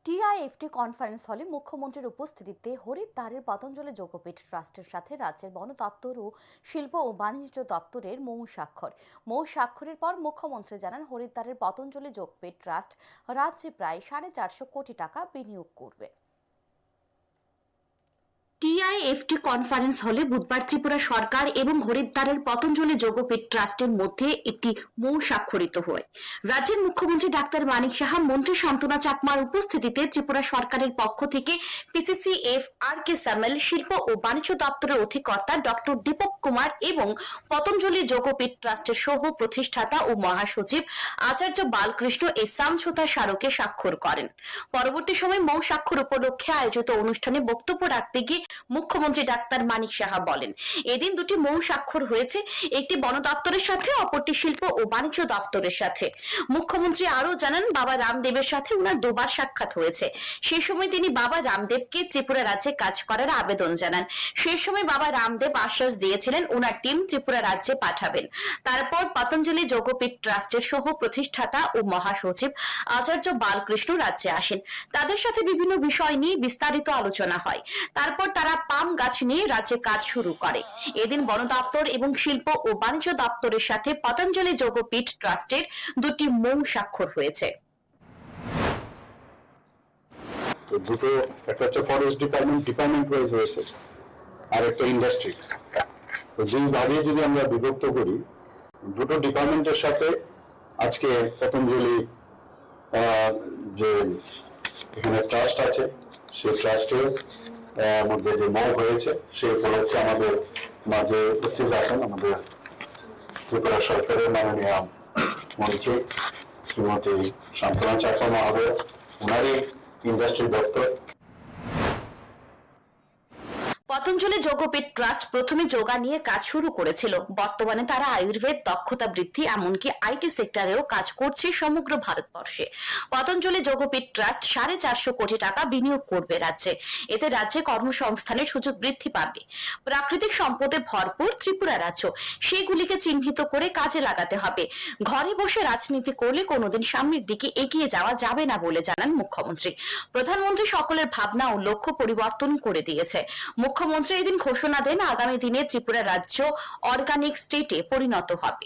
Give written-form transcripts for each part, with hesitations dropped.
টিআইএফটি conference হলে মুখ্যমন্ত্রীর উপস্থিতিতে হরিদ্বারের পতঞ্জলি যোগপীঠ ট্রাস্টের সাথে রাজ্যের বন দপ্তর ও শিল্প ও বাণিজ্য দপ্তরের মৌ স্বাক্ষরের পর মুখ্যমন্ত্রী জানান হরিদ্বারের পতঞ্জলি যোগপীঠ ট্রাস্ট রাজ্যে প্রায় 450 কোটি টাকা বিনিয়োগ করবে। টিআইএফটি কনফারেন্স হলে বুধবার ত্রিপুরা সরকার এবং হরিদ্বারের পতঞ্জলি যোগপীঠ ট্রাস্টের মধ্যে একটি মৌ স্বাক্ষরিত হয়। রাজ্যের মুখ্যমন্ত্রী ডাক্তার মানিক সাহা, মন্ত্রী শান্তনা চাকমার উপস্থিতিতে ত্রিপুরা সরকারের পক্ষ থেকে পিসিসিএফ আর.কে. সামেল, শিল্প ও বাণিজ্য দপ্তরের অধিকর্তা ডক্টর দীপক কুমার এবং পতঞ্জলি যোগপীঠ ট্রাস্টের সহ প্রতিষ্ঠাতা ও মহাসচিব আচার্য বালকৃষ্ণ এই সমঝোতা স্মারকে স্বাক্ষর করেন। পরবর্তী সময় মৌ স্বাক্ষর উপলক্ষে আয়োজিত অনুষ্ঠানে বক্তব্য রাখতে গিয়ে মুখ্যমন্ত্রী ডাক্তার মানিক সাহা বলেন, এদিন দুটি মৌ স্বাক্ষর হয়েছে, একটি বন দপ্তরের সাথে, অপরটি শিল্প ও বাণিজ্য দপ্তরের সাথে। মুখ্যমন্ত্রী আরো জানান, বাবা রামদেবের সাথে উনার দুবার সাক্ষাৎ হয়েছে। সেই সময় তিনি বাবা রামদেবকে ত্রিপুরা রাজ্যে কাজ করার আবেদন জানান। সেই সময় বাবা রামদেব আশ্বাস দিয়েছিলেন উনার টিম ত্রিপুরা রাজ্যে পাঠাবেন। তারপর পতঞ্জলি যোগপীঠ ট্রাস্টের সহ প্রতিষ্ঠাতা ও মহাসচিব আচার্য বালকৃষ্ণ রাজ্যে আসেন। তাদের সাথে বিভিন্ন বিষয় নিয়ে বিস্তারিত আলোচনা হয়। তারপর তারা পাম গাছ নিয়ে রাজ্যে কাজ শুরু করে। এদিন বন দপ্তর এবং শিল্প ও বাণিজ্য দপ্তরের সাথে পতঞ্জলি যোগপীঠ ট্রাস্টের দুটি মৌ স্বাক্ষর হয়েছে। দুটো, একটা হচ্ছে ফরেস্ট ডিপার্টমেন্ট ওয়াইজ হয়েছে, আর একটা ইন্ডাস্ট্রি। তো যেইভাবে যদি আমরা বিভক্ত করি দুটো ডিপার্টমেন্টের সাথে, আজকে পতঞ্জলি যে এখানে ট্রাস্ট আছে সেই ট্রাস্টের মধ্যে যে মৌ হয়েছে সেই উপলক্ষে আমাদের মাঝে উপস্থিত আছেন আমাদের ত্রিপুরা সরকারের মাননীয় মন্ত্রী শ্রীমতী শান্তনা চাকমা মহোদয়, ওনারই ইন্ডাস্ট্রি দপ্তর। পতঞ্জলি যোগপীঠ ট্রাস্ট প্রথমে যোগা নিয়ে কাজ শুরু করেছিল। বর্তমানে তারা আয়ুর্বেদ, দক্ষতা বৃদ্ধি, এমনকি আইটি সেক্টরেও কাজ করছে সমগ্র ভারতবর্ষে। পতঞ্জলি যোগপীঠ ট্রাস্ট 450 কোটি টাকা বিনিয়োগ করবে রাজ্যে। এতে রাজ্যে কর্মসংস্থানের সুযোগ বৃদ্ধি পাবে। প্রাকৃতিক সম্পদে ভরপুর ত্রিপুরা রাজ্য, সেগুলিকে চিহ্নিত করে কাজে লাগাতে হবে। ঘরে বসে রাজনীতি করলে কোনোদিন সামনের দিকে এগিয়ে যাওয়া যাবে না বলে জানান মুখ্যমন্ত্রী। প্রধানমন্ত্রী সকলের ভাবনা ও লক্ষ্য পরিবর্তন করে দিয়েছে। মুখ্যমন্ত্রী এদিন ঘোষণা দেন, আগামী দিনে ত্রিপুরা রাজ্য অর্গানিক স্টেটে পরিণত হবে।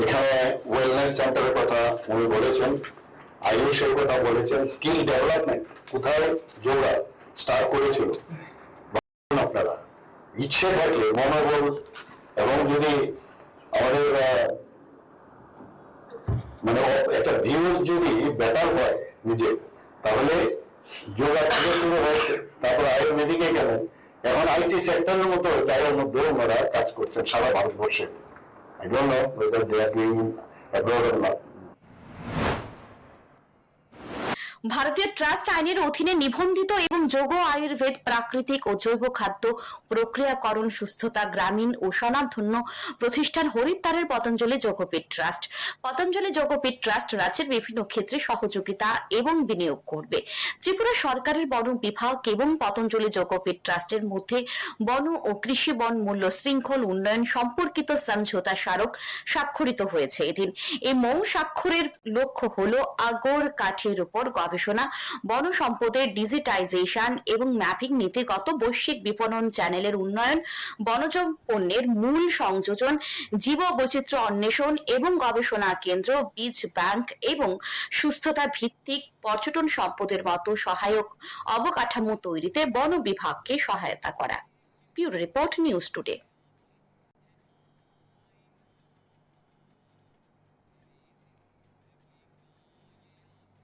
এখানে ওয়েলনেস সেন্টারের কথা উনি বলেছেন, আয়ুষের কথা বলেছেন, স্কিল ডেভেলপমেন্ট কোথায় যোগা স্টার্ট করেছিল। আপনারা ইচ্ছে থাকলে, মনোবল এবং যদি আমাদের মানে একটা ভিউজ যদি বেটার হয় নিজে, তাহলে যোগা থেকে শুরু হয়েছে, তারপর আয়ুর্বেদিকে গেলেন, এখন আইটি সেক্টরের মতো জায়গার মধ্যে ওনারা কাজ করছেন সারা ভারতবর্ষে। I don't know whether they are doing abroad or not. ভারতীয় ট্রাস্ট আইনের অধীনে নিবন্ধিত এবং যোগ, আয়ুর্বেদ, প্রাকৃতিক ও জৈব খাদ্য প্রক্রিয়াকরণ, সুস্থতা, গ্রামীণ ও স্বনামধন্য প্রতিষ্ঠান হরিদ্বারের পতঞ্জলি যোগপীঠ ট্রাস্ট। পতঞ্জলি যোগপীঠ ট্রাস্ট রাজ্যের বিভিন্ন ক্ষেত্রে সহযোগিতা এবং বিনিয়োগ করবে। ত্রিপুরা সরকারের বন বিভাগ এবং পতঞ্জলি যোগপীঠ ট্রাস্টের মধ্যে বন ও কৃষি বন মূল্য শৃঙ্খল উন্নয়ন সম্পর্কিত সমঝোতা স্মারক স্বাক্ষরিত হয়েছে। এদিন এই মৌ স্বাক্ষরের লক্ষ্য হল আগর কাঠের উপর গবেষণা, বন সম্পদের ডিজিটাইজেশন এবং ম্যাপিং, নীতিগত বৈশ্বিক বিপণন চ্যানেলের উন্নয়ন, বনজ পণ্যের মূল সংযোজন, জীববৈচিত্র্য অন্বেষণ এবং গবেষণা কেন্দ্র, বীজ ব্যাংক এবং সুস্থতা ভিত্তিক পর্যটন সম্পদের মতো সহায়ক অবকাঠামো তৈরিতে বন বিভাগকে সহায়তা করা। Bureau report, news today.